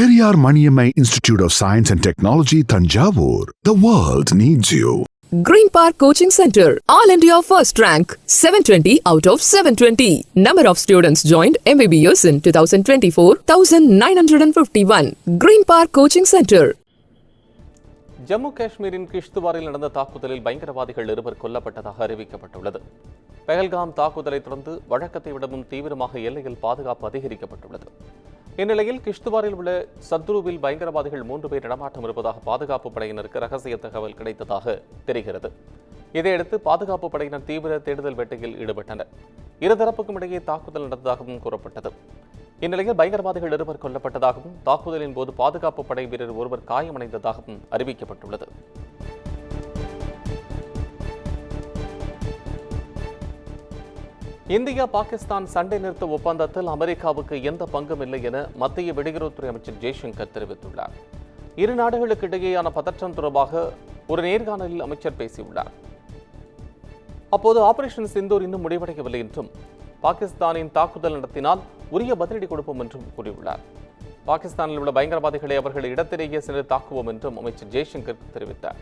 Periyar Maniammai Institute of Science and Technology, Thanjavur. The world needs you. Green Park Coaching Center, All India First Rank, 720 out of 720. Number of students joined MBBS in 2024, 1951. Green Park Coaching Center. Jammu காஷ்மீரின் கிஷ்துவாரில் நடந்த தாக்குதலில் பயங்கரவாதிகள் 2 கொல்லப்பட்டதாக அறிவிக்கப்பட்டுள்ளது. பெஹல்காம் தாக்குதலை தொடர்ந்து வழக்கத்தை விடவும் தீவிரமாக எல்லையில் பாதுகாப்பு அதிகரிக்கப்பட்டுள்ளது. இந்நிலையில் கிஷ்துவாரில் உள்ள சத்ருவில் பயங்கரவாதிகள் 3 பேர் நடமாட்டம் இருப்பதாக பாதுகாப்பு படையினருக்கு ரகசிய தகவல் கிடைத்ததாக தெரிகிறது. இதையடுத்து பாதுகாப்பு படையினர் தீவிர தேடுதல் வேட்டையில் ஈடுபட்டனர். இருதரப்புக்கும் இடையே தாக்குதல் நடந்ததாகவும் கூறப்பட்டது. இந்நிலையில் பயங்கரவாதிகள் 2 கொல்லப்பட்டதாகவும் தாக்குதலின் போது பாதுகாப்பு படை வீரர் ஒருவர் காயமடைந்ததாகவும் அறிவிக்கப்பட்டுள்ளது. இந்தியா பாகிஸ்தான் சண்டை நிறுத்த ஒப்பந்தத்தில் அமெரிக்காவுக்கு எந்த பங்கும் இல்லை என மத்திய வெளியுறவுத்துறை அமைச்சர் ஜெய்சங்கர் தெரிவித்துள்ளார். இரு நாடுகளுக்கு இடையேயான பதற்றம் தொடர்பாக ஒரு நேர்காணலில் அமைச்சர் பேசியுள்ளார். அப்போது ஆபரேஷன் சிந்தூர் இன்னும் முடிவடையவில்லை என்றும் பாகிஸ்தானின் தாக்குதல் நடத்தினால் உரிய பதிலடி கொடுப்போம் என்றும் கூறியுள்ளார். பாகிஸ்தானில் உள்ள பயங்கரவாதிகளை அவர்கள் இடத்திலேயே சென்று தாக்குவோம் என்றும் அமைச்சர் ஜெய்சங்கர் தெரிவித்தார்.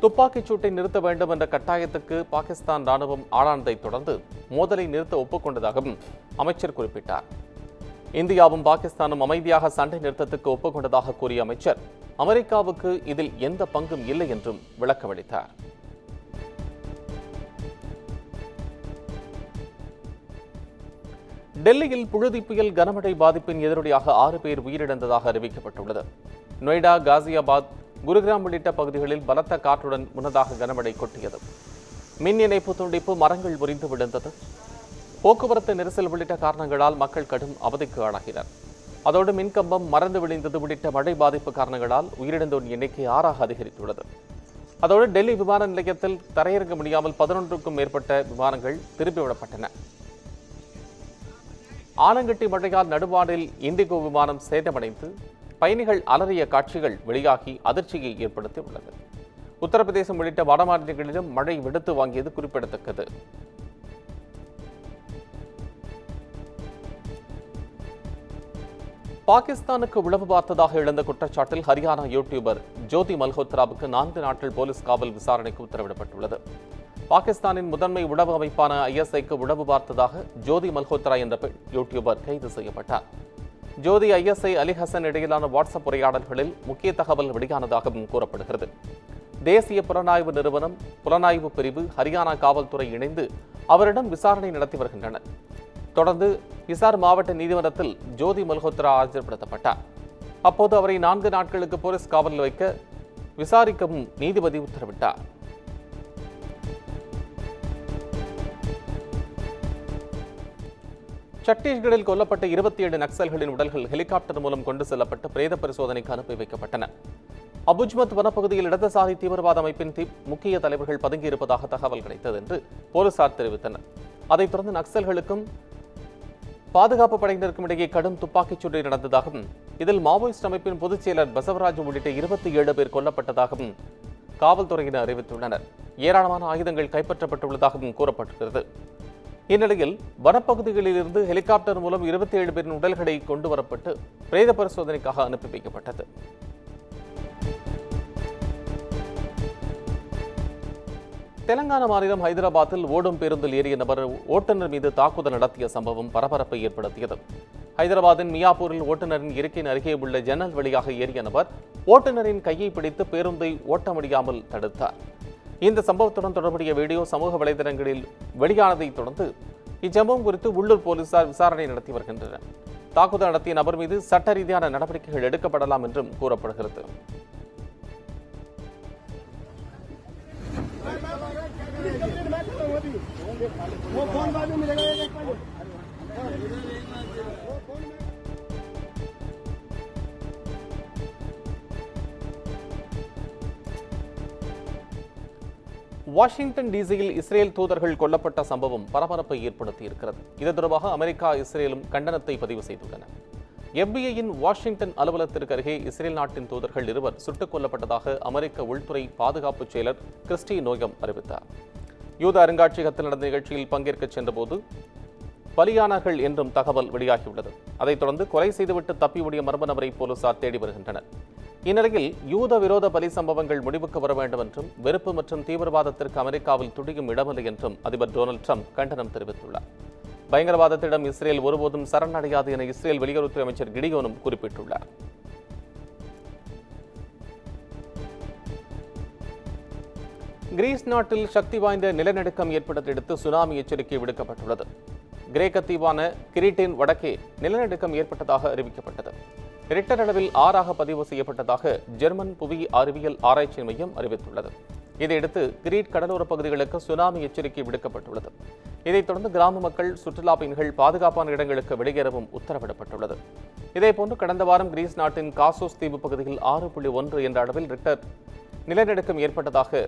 துப்பாக்கிச் சூட்டை நிறுத்த வேண்டும் என்ற கட்டாயத்துக்கு பாகிஸ்தான் ராணுவம் ஆளானதை தொடர்ந்து மோதலை நிறுத்த ஒப்புக்கொண்டதாகவும் அமைச்சர் குறிப்பிட்டார். இந்தியாவும் பாகிஸ்தானும் அமைதியாக சண்டை நிறுத்தத்துக்கு ஒப்புக்கொண்டதாக கூறிய அமைச்சர் அமெரிக்காவுக்கு இதில் எந்த பங்கும் இல்லை என்றும் விளக்கமளித்தார். டெல்லியில் புழுதி புயல் கனமழை பாதிப்பின் எதிரொலியாக 6 பேர் உயிரிழந்ததாக அறிவிக்கப்பட்டுள்ளது. நொய்டா, காசியாபாத், குருகிராம் உள்ளிட்ட பகுதிகளில் பலத்த காற்றுடன் முன்னதாக கனமழை கொட்டியது. மின் இணைப்பு துண்டிப்பு, மரங்கள் முறிந்து விழுந்தது. போக்குவரத்து நெரிசல் உள்ளிட்ட காரணங்களால் மக்கள் கடும் அவதிக்கு ஆளாகினர். அதோடு மின்கம்பம் மறந்து விழுந்தது உள்ளிட்ட மழை பாதிப்பு காரணங்களால் உயிரிழந்தோர் எண்ணிக்கை 6ஆக அதிகரித்துள்ளது. அதோடு டெல்லி விமான நிலையத்தில் தரையிறங்க முடியாமல் 11க்கும் மேற்பட்ட விமானங்கள் திருப்பிவிடப்பட்டன. ஆலங்கட்டி மழையால் நடுவானில் இண்டிகோ விமானம் சேதமடைந்து பயணிகள் அலறிய காட்சிகள் வெளியாகி அதிர்ச்சியை ஏற்படுத்தியுள்ளது. உத்தரப்பிரதேசம் உள்ளிட்ட வடமாநிலங்களிலும் மழை விடுத்து வாங்கியது குறிப்பிடத்தக்கது. பாகிஸ்தானுக்கு உளவு பார்த்ததாக எழுந்த குற்றச்சாட்டில் ஹரியானா யூடியூபர் ஜோதி மல்ஹோத்ராவுக்கு 4 நாட்கள் போலீஸ் காவல் விசாரணைக்கு உத்தரவிடப்பட்டுள்ளது. பாகிஸ்தானின் முதன்மை உளவு அமைப்பான ISIக்கு உளவு பார்த்ததாக ஜோதி மல்ஹோத்ரா என்ற பெண் யூடியூபர் கைது செய்யப்பட்டார். ஜோதி, ISI, அலி ஹசன் இடையிலான வாட்ஸ்அப் உரையாடல்களில் முக்கிய தகவல் வெளியானதாகவும் கூறப்படுகிறது. தேசிய புலனாய்வு நிறுவனம், புலனாய்வு பிரிவு, ஹரியானா காவல்துறை இணைந்து அவரிடம் விசாரணை நடத்தி வருகின்றனர். தொடர்ந்து ஹிசார் மாவட்ட நீதிமன்றத்தில் ஜோதி மல்ஹோத்ரா ஆஜர்படுத்தப்பட்டார். அப்போது அவரை 4 நாட்களுக்கு போலீஸ் காவலில் வைக்க விசாரிக்கவும் நீதிபதி உத்தரவிட்டார். சத்தீஸ்கரில் கொல்லப்பட்ட 27 நக்சல்களின் உடல்கள் ஹெலிகாப்டர் மூலம் கொண்டு செல்லப்பட்டு பிரேத பரிசோதனைக்கு அனுப்பி வைக்கப்பட்டன. அபுஜ்மத் வனப்பகுதியில் இடதுசாரி தீவிரவாத அமைப்பின் முக்கிய தலைவர்கள் பதுங்கியிருப்பதாக தகவல் கிடைத்தது என்று போலீசார் தெரிவித்தனர். அதைத் தொடர்ந்து நக்சல்களுக்கும் பாதுகாப்பு படையினருக்கும் இடையே கடும் துப்பாக்கிச் சூடு நடந்ததாகவும் இதில் மாவோயிஸ்ட் அமைப்பின் பொதுச் செயலர் பசவராஜ் உள்ளிட்ட 27 பேர் கொல்லப்பட்டதாகவும் காவல்துறையினர் அறிவித்துள்ளனர். ஏராளமான ஆயுதங்கள் கைப்பற்றப்பட்டுள்ளதாகவும் கூறப்பட்டுள்ளது. இந்நிலையில் வனப்பகுதிகளில் இருந்து ஹெலிகாப்டர் மூலம் 27 பேரின் உடல்களை கொண்டு வரப்பட்டு பிரேத பரிசோதனைக்காக அனுப்பி வைக்கப்பட்டது. தெலங்கானா மாநிலம் ஹைதராபாத்தில் ஓடும் பேருந்தில் ஏறிய நபர் ஓட்டுநர் மீது தாக்குதல் நடத்திய சம்பவம் பரபரப்பை ஏற்படுத்தியது. ஹைதராபாத்தின் மியாப்பூரில் ஓட்டுநரின் இருக்கையின் அருகே உள்ள ஜன்னல் வழியாக ஏறிய நபர் ஓட்டுநரின் கையை பிடித்து பேருந்தை ஓட்ட முடியாமல் தடுத்தார். இந்த சம்பவத்துடன் தொடர்புடைய வீடியோ சமூக வலைதளங்களில் வெளியானதை தொடர்ந்து இச்சம்பவம் குறித்து உள்ளூர் போலீசார் விசாரணை நடத்தி வருகின்றனர். தாக்குதல் நடத்திய நபர் மீது சட்ட ரீதியான நடவடிக்கைகள் எடுக்கப்படலாம் என்றும் கூறப்படுகிறது. வாஷிங்டன் டிசியில் இஸ்ரேல் தூதர்கள் கொல்லப்பட்ட சம்பவம் பரபரப்பை ஏற்படுத்தியிருக்கிறது. இது தொடர்பாக அமெரிக்கா, இஸ்ரேலும் கண்டனத்தை பதிவு செய்துள்ளன. FBIயின் வாஷிங்டன் அலுவலகத்திற்கு அருகே இஸ்ரேல் நாட்டின் தூதர்கள் 2 சுட்டுக் கொல்லப்பட்டதாக அமெரிக்க உள்துறை பாதுகாப்பு செயலர் கிறிஸ்டி நோயம் அறிவித்தார். யூத அருங்காட்சியகத்தில் நடந்த நிகழ்ச்சியில் பங்கேற்க சென்றபோது பலியானார்கள் என்றும் தகவல் வெளியாகியுள்ளது. அதைத் தொடர்ந்து கொலை செய்துவிட்டு தப்பி ஓடிய மர்ம நபரை போலீசார் தேடி வருகின்றனர். இந்நிலையில் யூத விரோத பலி சம்பவங்கள் முடிவுக்கு வர வேண்டும் என்றும் வெறுப்பு மற்றும் தீவிரவாதத்திற்கு அமெரிக்காவில் துடியும் இடமில்லை என்றும் அதிபர் டொனால்டு ட்ரம்ப் கண்டனம் தெரிவித்துள்ளார். பயங்கரவாதத்திடம் இஸ்ரேல் ஒருபோதும் சரணடையாது என இஸ்ரேல் வெளியுறவுத்துறை அமைச்சர் கிடியோனும் குறிப்பிட்டுள்ளார். கிரீஸ் நாட்டில் சக்தி வாய்ந்த நிலநடுக்கம் ஏற்பட்டதையடுத்து சுனாமி எச்சரிக்கை விடுக்கப்பட்டுள்ளது. கிரேக்க தீவான கிரீட்டின் வடக்கே நிலநடுக்கம் ஏற்பட்டதாக அறிவிக்கப்பட்டது. ரிக்டர் அளவில் 6 பதிவு செய்யப்பட்டதாக ஜெர்மன் புவி அறிவியல் ஆராய்ச்சி மையம் அறிவித்துள்ளது. இதையடுத்து கிரீட் கடலோர பகுதிகளுக்கு சுனாமி எச்சரிக்கை விடுக்கப்பட்டுள்ளது. இதைத் தொடர்ந்து கிராம மக்கள், சுற்றுலா பயணிகள் பாதுகாப்பான இடங்களுக்கு வெளியேறவும் உத்தரவிடப்பட்டுள்ளது. இதேபோன்று கடந்த வாரம் கிரீஸ் நாட்டின் காசோஸ் தீவு பகுதியில் 6.1 என்ற அளவில் ரிக்டர் நிலநடுக்கம் ஏற்பட்டதாக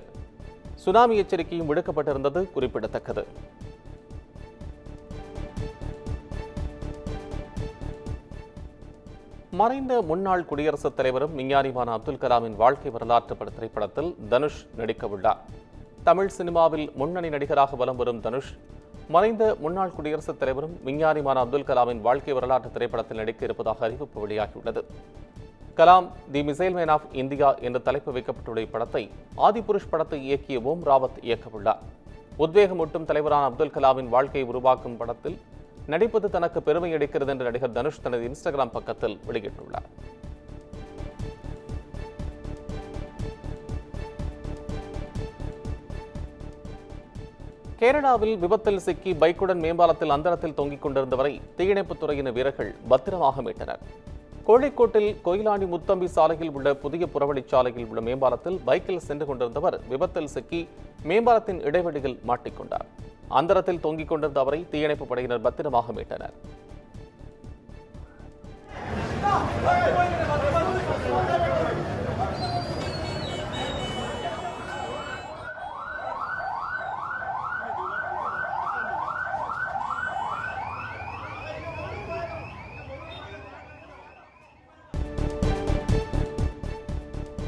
சுனாமி எச்சரிக்கையும் விடுக்கப்பட்டிருந்தது குறிப்பிடத்தக்கது. மறைந்த முன்னாள் குடியரசுத் தலைவரும் விஞ்ஞானியுமான அப்துல் கலாமின் வாழ்க்கை வரலாற்று திரைப்படத்தில் தனுஷ் நடிக்கவுள்ளார். தமிழ் சினிமாவில் முன்னணி நடிகராக வலம் வரும் தனுஷ் மறைந்த முன்னாள் குடியரசுத் தலைவரும் விஞ்ஞானியுமான அப்துல் கலாமின் வாழ்க்கை வரலாற்று திரைப்படத்தில் நடிக்க இருப்பதாக அறிவிப்பு வெளியாகியுள்ளது. கலாம் தி மிசைல் மேன் ஆஃப் இந்தியா என்ற தலைப்பு வைக்கப்பட்டுள்ள இப்படத்தை ஆதிபுருஷ் படத்தை இயக்கிய ஓம் ராவத் இயக்கவுள்ளார். உத்வேகமூட்டும் தலைவரான அப்துல் கலாமின் வாழ்க்கையை உருவாக்கும் படத்தில் நடிப்பது தனக்கு பெருமை அளிக்கிறது என்று நடிகர் தனுஷ் தனது இன்ஸ்டாகிராம் பக்கத்தில் வெளியிட்டுள்ளார். கேரளாவில் விபத்தில் சிக்கி பைக்குடன் மேம்பாலத்தில் அந்தரத்தில் தொங்கிக் கொண்டிருந்தவரை தீயணைப்புத் துறையினர் வீரர்கள் பத்திரமாக மீட்டனர். கோழிக்கோட்டில் கொயிலாண்டி முத்தம்பி சாலையில் உள்ள புதிய புறவழிச்சாலையில் உள்ள மேம்பாலத்தில் பைக்கில் சென்று கொண்டிருந்தவர் விபத்தில் சிக்கி மேம்பாலத்தின் இடைவெளியில் மாட்டிக்கொண்டார். அந்தரத்தில் தொங்கிக் கொண்டிருந்த அவரை தீயணைப்பு படையினர் பத்திரமாக மீட்டனர்.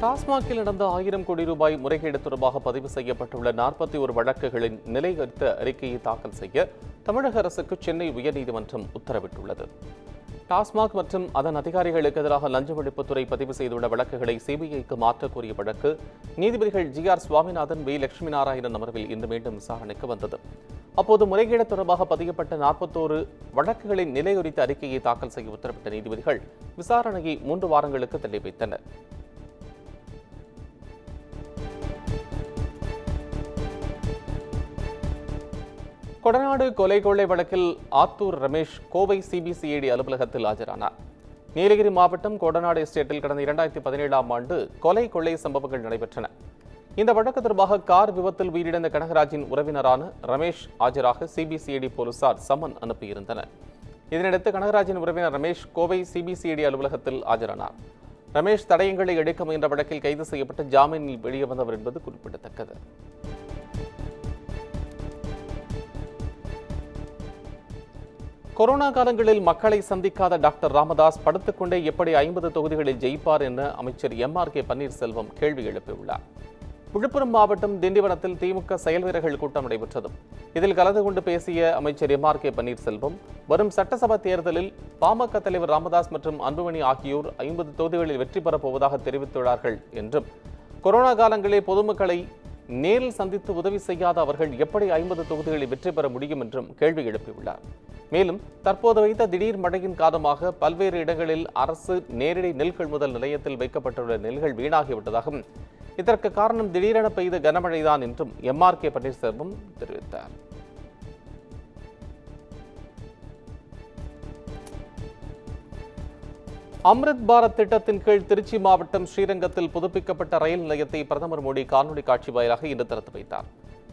டாஸ்மாகில் நடந்த 1000 கோடி ரூபாய் முறைகேடு தொடர்பாக பதிவு செய்யப்பட்டுள்ள 41 வழக்குகளின் நிலை குறித்த அறிக்கையை தாக்கல் செய்ய தமிழக அரசுக்கு சென்னை உயர்நீதிமன்றம் உத்தரவிட்டுள்ளது. டாஸ்மாக் மற்றும் அதன் அதிகாரிகளுக்கு எதிராக லஞ்ச ஒழிப்புத்துறை பதிவு செய்துள்ள வழக்குகளை சிபிஐக்கு மாற்றக் கோரிய வழக்கு நீதிபதிகள் GR சுவாமிநாதன், V லட்சுமி நாராயணன் அமர்வில் இன்று மீண்டும் விசாரணைக்கு வந்தது. அப்போது முறைகேடு தொடர்பாக பதியப்பட்ட 41 வழக்குகளின் நிலை குறித்த அறிக்கையை தாக்கல் செய்ய உத்தரவிட்ட நீதிபதிகள் விசாரணையை 3 வாரங்களுக்கு தள்ளி வைத்தனர். கொடநாடு கொலை வழக்கில் ஆத்தூர் ரமேஷ் கோவை சிபிசிஐடி அலுவலகத்தில் ஆஜரானார். நீலகிரி மாவட்டம் கொடநாடு எஸ்டேட்டில் கடந்த 2017ஆம் ஆண்டு கொள்ளை சம்பவங்கள் நடைபெற்றன. இந்த வழக்கு தொடர்பாக கார் விபத்தில் உயிரிழந்த கனகராஜின் உறவினரான ரமேஷ் ஆஜராக சிபிசிஐடி போலீசார் சம்மன் அனுப்பியிருந்தனர். இதனையடுத்து கனகராஜின் உறவினர் ரமேஷ் கோவை சிபிசிஐடி அலுவலகத்தில் ஆஜரானார். ரமேஷ் தடயங்களை எடுக்க முயன்ற வழக்கில் கைது செய்யப்பட்டு ஜாமீனில் வெளியே வந்தவர் என்பது குறிப்பிடத்தக்கது. கொரோனா காலங்களில் மக்களை சந்திக்காத டாக்டர் ராமதாஸ் படுத்துக்கொண்டே எப்படி 50 தொகுதிகளில் ஜெயிப்பார் என அமைச்சர் MRK பன்னீர்செல்வம் கேள்வி எழுப்பியுள்ளார். விழுப்புரம் மாவட்டம் திண்டிவனத்தில் திமுக செயல் வீரர்கள் கூட்டம் நடைபெற்றது. இதில் கலந்து கொண்டு பேசிய அமைச்சர் MRK பன்னீர்செல்வம் வரும் சட்டசபை தேர்தலில் பாமக தலைவர் ராமதாஸ் மற்றும் அன்புமணி ஆகியோர் 50 தொகுதிகளில் வெற்றி பெறப் போவதாக தெரிவித்துள்ளார்கள் என்றும், கொரோனா காலங்களில் பொதுமக்களை நேரில் சந்தித்து உதவி செய்யாத அவர்கள் எப்படி 50 தொகுதிகளில் வெற்றி பெற முடியும் என்றும் கேள்வி எழுப்பியுள்ளார். மேலும் தற்போது வைத்த திடீர் மழையின் காரணமாக பல்வேறு இடங்களில் அரசு நேரடி நெல் கொள்முதல் நிலையத்தில் வைக்கப்பட்டுள்ள நெல்கள் வீணாகிவிட்டதாகவும், இதற்கு காரணம் திடீரென பெய்த கனமழைதான் என்றும் MRK பன்னீர்செல்வம் தெரிவித்தார். அம்ரித் பாரத் திட்டத்தின் கீழ் திருச்சி மாவட்டம் ஸ்ரீரங்கத்தில் புதுப்பிக்கப்பட்ட ரயில் நிலையத்தை பிரதமர் மோடி காணொலி காட்சி வாயிலாக இன்று திறந்து வைத்தார்.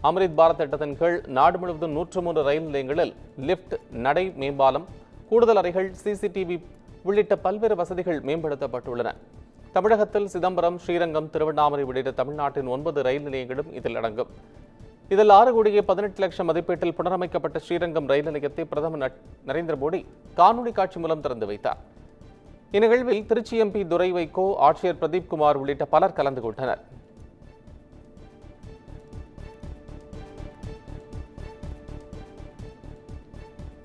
அம்ரித் பாரத் திட்டத்தின் கீழ் நாடு முழுவதும் 103 ரயில் நிலையங்களில் லிப்ட், நடை மேம்பாலம், கூடுதல் அறைகள், CCTV உள்ளிட்ட பல்வேறு வசதிகள் மேம்படுத்தப்பட்டுள்ளன. தமிழகத்தில் சிதம்பரம், ஸ்ரீரங்கம், திருவண்ணாமலை உள்ளிட்ட தமிழ்நாட்டின் 9 ரயில் நிலையங்களும் இதில் அடங்கும். இதில் 6,18,00,000 மதிப்பீட்டில் புனரமைக்கப்பட்ட ஸ்ரீரங்கம் ரயில் நிலையத்தை பிரதமர் நரேந்திர மோடி காணொலி காட்சி மூலம் திறந்து வைத்தார். இந்நிகழ்வில் திருச்சி MP துரை வைகோ, ஆட்சியர் பிரதீப் குமார் உள்ளிட்ட பலர் கலந்து கொண்டனர்.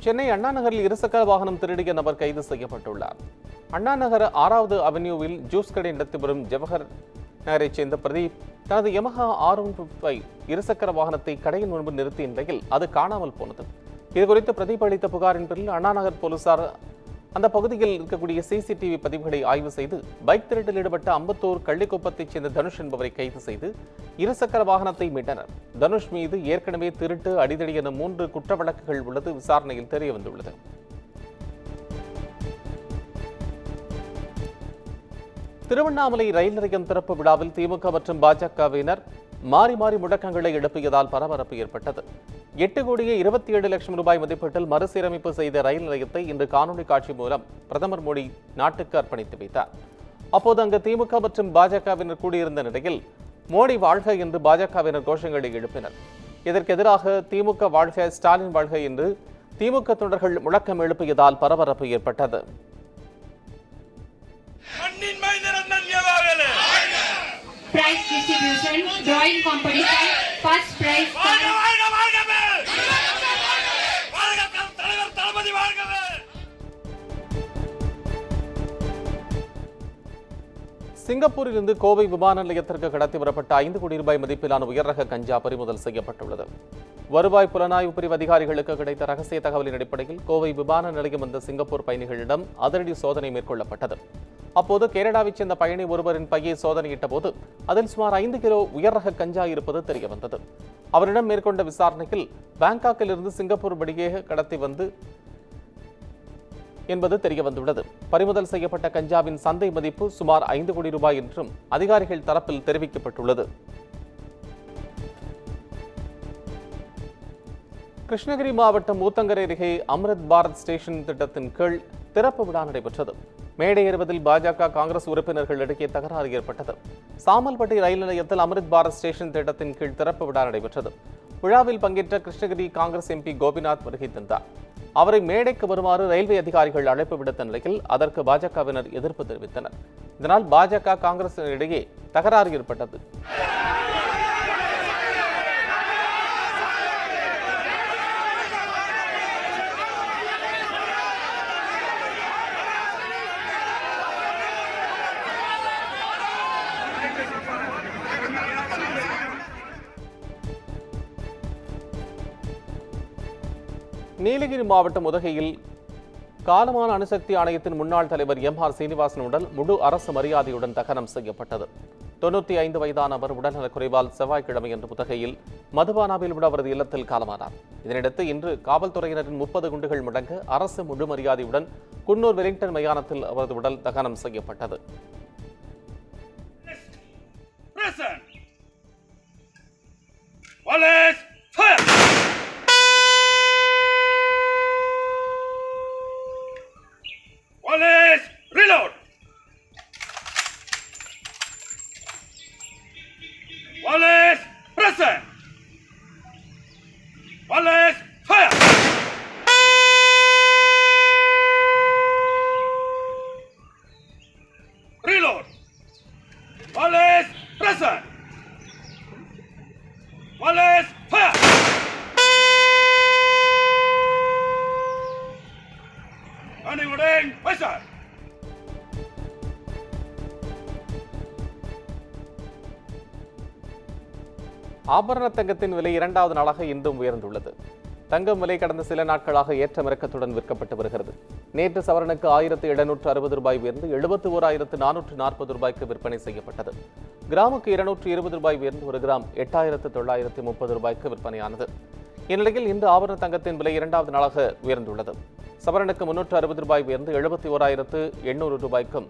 சென்னை அண்ணா நகரில் இருசக்கர வாகனம் திருடிய நபர் கைது செய்யப்பட்டுள்ளார். அண்ணா நகர் 6வது அவென்யூவில் ஜூஸ் கடை நடத்தி வரும் ஜவஹர் நகரைச் சேர்ந்த பிரதீப் தனது யமஹா R155 இருசக்கர வாகனத்தை கடையின் முன்பு நிறுத்திய நிலையில் அது காணாமல் போனது. இதுகுறித்து பிரதீப் அளித்த புகாரின் பேரில் அண்ணா நகர் போலீசார் அந்த பகுதியில் இருக்கக்கூடிய CCTV பதிவுகளை ஆய்வு செய்து பைக் திருட்டில் ஈடுபட்ட அம்பத்தூர் கள்ளிக்குப்பத்தைச் சேர்ந்த தனுஷ் என்பவரை கைது செய்து இருசக்கர வாகனத்தை மீட்டனர். தனுஷ் மீது ஏற்கனவே திருட்டு, அடிதடி என 3 குற்ற வழக்குகள் உள்ளது விசாரணையில் தெரியவந்துள்ளது. திருவண்ணாமலை ரயில் நிலையம் திறப்பு விழாவில் திமுக மற்றும் பாஜகவினர் மாறி மாறி முழக்கங்களை எழுப்பியதால் பரபரப்பு ஏற்பட்டது. 8,27,00,000 ரூபாய் மதிப்பீட்டில் மறுசீரமைப்பு செய்த ரயில் நிலையத்தை இன்று காணொலி காட்சி மூலம் பிரதமர் மோடி நாட்டுக்கு அர்ப்பணித்து வைத்தார். அப்போது அங்கு திமுக மற்றும் பாஜகவினர் கூடியிருந்த நிலையில் மோடி வாழ்க என்று பாஜகவினர் கோஷங்களை எழுப்பினர். இதற்கு எதிராக திமுக வாழ்க, ஸ்டாலின் வாழ்க என்று திமுக தொண்டர்கள் முழக்கம் எழுப்பியதால் பரபரப்பு ஏற்பட்டது. Prize distribution, drawing competition, first prize. சிங்கப்பூரில் இருந்து கோவை விமான நிலையத்திற்கு கடத்தி வரப்பட்ட 5 கோடி ரூபாய் மதிப்பிலான உயர்ரக கஞ்சா பறிமுதல் செய்யப்பட்டுள்ளது. வருவாய் புலனாய்வு பிரிவு அதிகாரிகளுக்கு கிடைத்த ரகசிய தகவலின் அடிப்படையில் கோவை விமான நிலையம் வந்த சிங்கப்பூர் பயணிகளிடம் அதிரடி சோதனை மேற்கொள்ளப்பட்டது. அப்போது கேரளாவைச் சேர்ந்த பயணி ஒருவரின் பையை சோதனையிட்ட போது அதில் சுமார் 5 கிலோ உயர்ரக கஞ்சா இருப்பது தெரியவந்தது. அவரிடம் மேற்கொண்ட விசாரணையில் பாங்காக்கில் இருந்து சிங்கப்பூர் வழியே கடத்தி வந்து என்பது தெரியவந்துள்ளது. பறிமுதல் செய்யப்பட்ட கஞ்சாவின் சந்தை மதிப்பு சுமார் 5 கோடி ரூபாய் என்றும் அதிகாரிகள் தரப்பில் தெரிவிக்கப்பட்டுள்ளது. கிருஷ்ணகிரி மாவட்டம் ஊத்தங்கரை அருகே அம்ரித் பாரத் ஸ்டேஷன் திட்டத்தின் கீழ் திறப்பு விழா நடைபெற்றது. மேடை ஏறுவதில் பாஜக, காங்கிரஸ் உறுப்பினர்கள் இடையே தகராறு ஏற்பட்டது. சாமல்பட்டி ரயில் நிலையத்தில் அம்ரித் பாரத் ஸ்டேஷன் திட்டத்தின் கீழ் திறப்பு விழா நடைபெற்றது. விழாவில் பங்கேற்ற கிருஷ்ணகிரி காங்கிரஸ் MP கோபிநாத் வருகை தந்தார். அவரை மேடைக்கு வருமாறு ரயில்வே அதிகாரிகள் அழைப்பு விடுத்த நிலையில் அதற்கு பாஜகவினர் எதிர்ப்பு தெரிவித்தனர். இதனால் பாஜக, காங்கிரஸ் இடையே தகராறு ஏற்பட்டது. நீலகிரி மாவட்டம் உதகையில் காலமான அணுசக்தி ஆணையத்தின் முன்னாள் தலைவர் M.R. சீனிவாசன் உடல் முழு அரசு மரியாதையுடன் தகனம் செய்யப்பட்டது. 95 வயதான அவர் உடல்நலக்குறைவால் செவ்வாய்க்கிழமையன்று உதகையில் மதுபானாவில் உள்ள அவரது இல்லத்தில் காலமானார். இதனிடத்து இன்று காவல்துறையினரின் 30 குண்டுகள் முழங்க அரசு முழு மரியாதையுடன் குன்னூர் வெலிங்டன் மயானத்தில் அவரது உடல் தகனம் செய்யப்பட்டது. Police, reload! Police, present! Police, fire! Reload! Police, present! Police, fire! ஆபரண தங்கத்தின் விலை 2வது நாளாக இன்றும் உயர்ந்துள்ளது. தங்கம் விலை கடந்த சில நாட்களாக ஏற்றமிறக்கத்துடன் விற்கப்பட்டு வருகிறது. நேற்று சவரனுக்கு 1,760 ரூபாய் உயர்ந்து 71,440 ரூபாய்க்கு விற்பனை செய்யப்பட்டது. கிராமுக்கு 220 ரூபாய் உயர்ந்து 1 கிராம் 8,930 ரூபாய்க்கு விற்பனையானது. இந்நிலையில் இன்று ஆபரண தங்கத்தின் விலை 2வது நாளாக உயர்ந்துள்ளது. சவரனுக்கு 360 ரூபாய் உயர்ந்து 71,800 ரூபாய்க்கும்,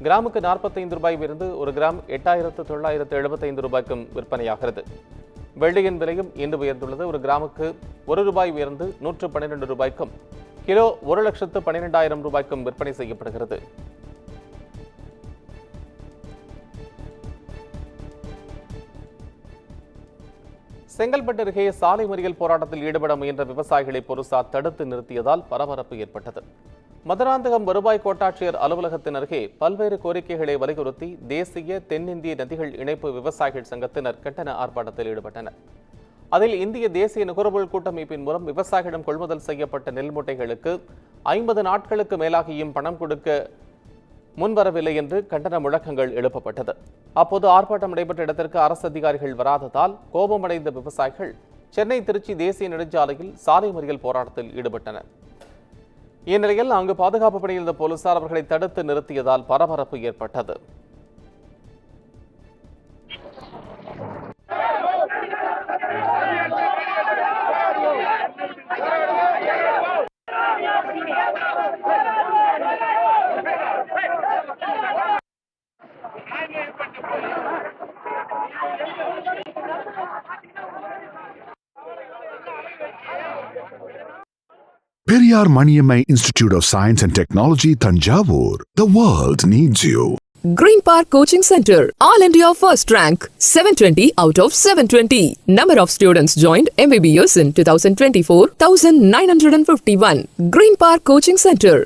கிராமுக்கு 45 ரூபாய் உயர்ந்து 1 கிராம் 8,975 ரூபாய்க்கும் விற்பனையாகிறது. வெள்ளியின் விலையும் இன்று உயர்ந்துள்ளது. 1 கிராமுக்கு 1 ரூபாய் உயர்ந்து 112 ரூபாய்க்கும், கிலோ 1,12,000 ரூபாய்க்கும் விற்பனை செய்யப்படுகிறது. செங்கல்பட்டு அருகே சாலை மறியல் போராட்டத்தில் ஈடுபட முயன்ற விவசாயிகளை போலீசார் தடுத்து நிறுத்தியதால் பரபரப்பு ஏற்பட்டது. மதுராந்தகம் வருவாய் கோட்டாட்சியர் அலுவலகத்தின் அருகே பல்வேறு கோரிக்கைகளை வலியுறுத்தி தேசிய தென்னிந்திய நதிகள் இணைப்பு விவசாயிகள் சங்கத்தினர் கண்டன ஆர்ப்பாட்டத்தில் ஈடுபட்டனர். அதில் இந்திய தேசிய நுகர்வோர் கூட்டமைப்பின் மூலம் விவசாயிகளிடம் கொள்முதல் செய்யப்பட்ட நெல் மூட்டைகளுக்கு 50 நாட்களுக்கு மேலாகியும் பணம் கொடுக்க முன்வரவில்லை என்று கண்டன முழக்கங்கள் எழுப்பப்பட்டது. அப்போது ஆர்ப்பாட்டம் நடைபெற்ற இடத்திற்கு அரசு அதிகாரிகள் வராததால் கோபமடைந்த விவசாயிகள் சென்னை திருச்சி தேசிய நெடுஞ்சாலையில் சாலை மறியல் போராட்டத்தில் ஈடுபட்டனர். இந்நிலையில் அங்கு பாதுகாப்பு பணியில் இருந்த போலீசார் அவர்களை தடுத்து நிறுத்தியதால் பரபரப்பு ஏற்பட்டது. Periyar Maniammai Institute of Science and Technology, Thanjavur. The world needs you. Green Park Coaching Center, All India First Rank, 720 out of 720. Number of students joined MBBS in 2024, 1951. Green Park Coaching Center.